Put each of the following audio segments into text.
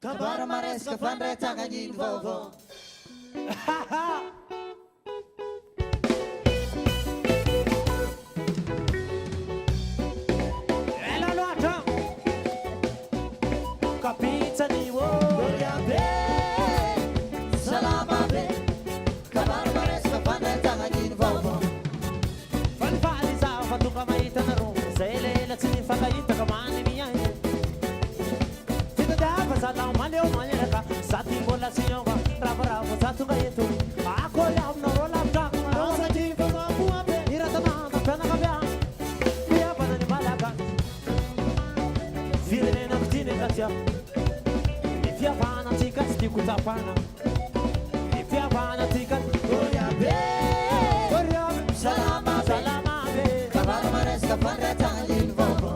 Kabara maresca fandre tagagin vovo. Ela loja. Capita di wo. Salama be. Kabara maresca fandre tagagin vovo. Falfali sa fatu kamaita na ro. Sele la tsini fakaita kamani miya. Salam maleo maleka sati bola sinyoga rabara satu gayetu ako lam no rola tak no sati bola buabe iratana na pena kabya ya bana ni malaka vile na mtini katia ifya bana tika stikuta pana ifya bana tika Oya be. Salama be. Kabara maresca fandre tagagin vovo.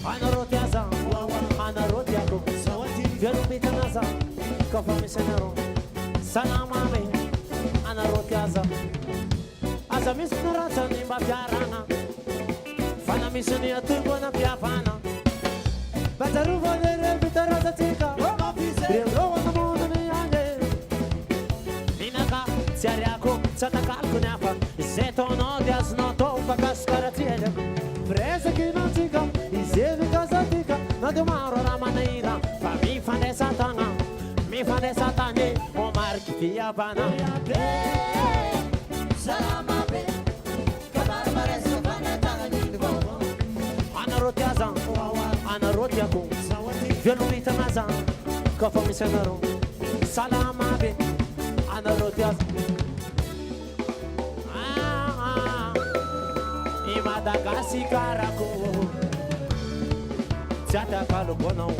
ana rotiaza ana rotiako Vero mitanaza, kafa misenero. Salama be, ana rotiaza. Asa misnurata nimba piarana. Fana misuni atungo na piafana. Bataru vonere vitaraza tika. Rio wana mona miyane. Minaka, siariako, satakal kunafa. Zeto no dias no to pakaskara tiele. Presa ki no tika, izevi kazatika. No de maro na maneira. Mi fa de satane, o marchi via bana. Salama be. Kabara maresca fandre tagagin vovo. Ana rotiaza, ana rotiako. Velumita naza, kafa misenero. Salama be, ana rotiaza. Imada kasi karako. Chata kalu bonao.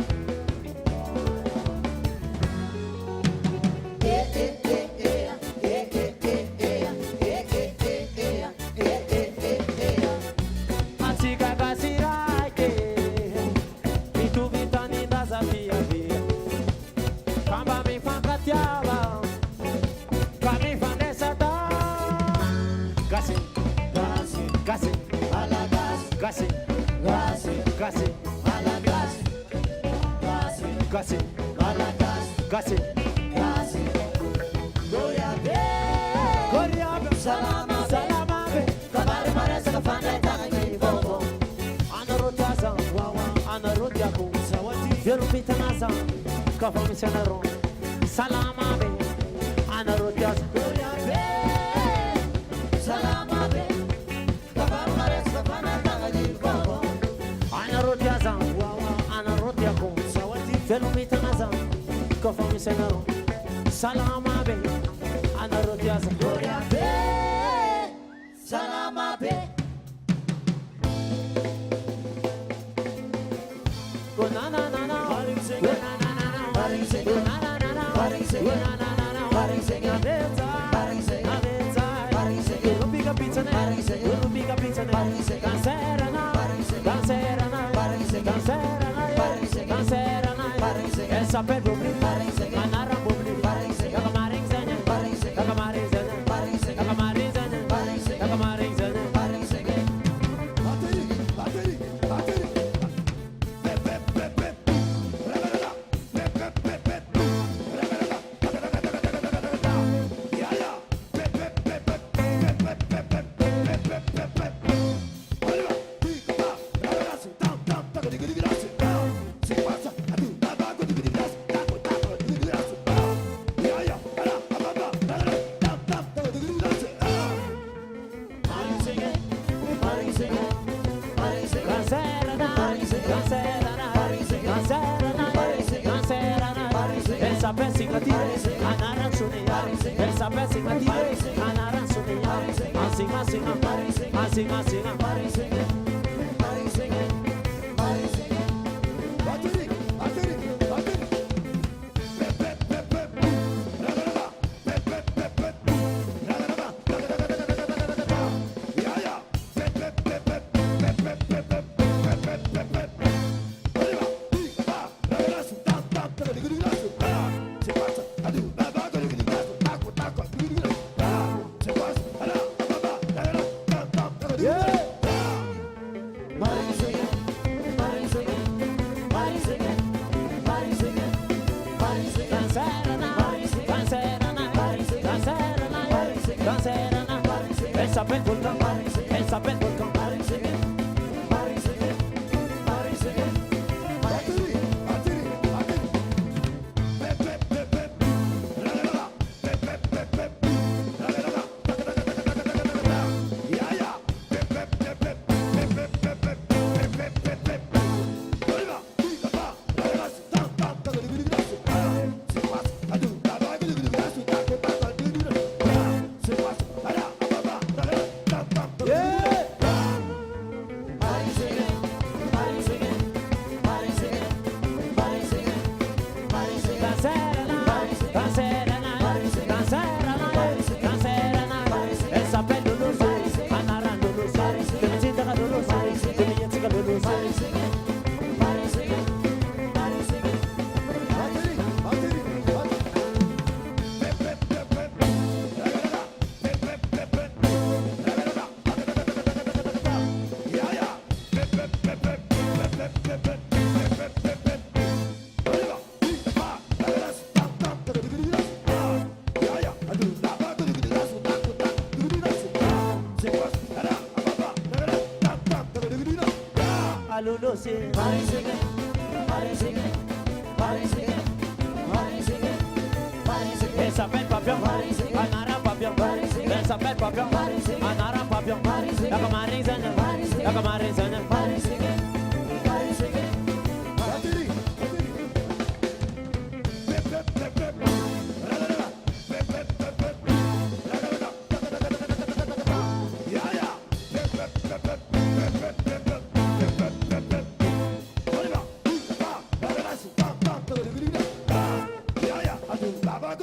Salama be. Kabara maresca fandre tagagin vovo. Ana rotiaza, ana rotiako. Velumita naza, kafa misenero. Salama be, ana rotiaza. Salama be. Kabara maresca fandre tagagin vovo. Ana rotiaza, ana rotiako. Velumita naza, kafa misenero. Salama be, ana rotiaza. Salama be. Na na na na, essa pega o manara bobli, kamaring zanya, kamaring zanya, kamaring zanya, kamaring zanya. s'appelle Volcan. Elle s'appelle Volcan. Elle s'appelle Papillon, Anara Papillon. Elle s'appelle Papillon, Anara Papillon. La camarizana, la camarizana. Baba,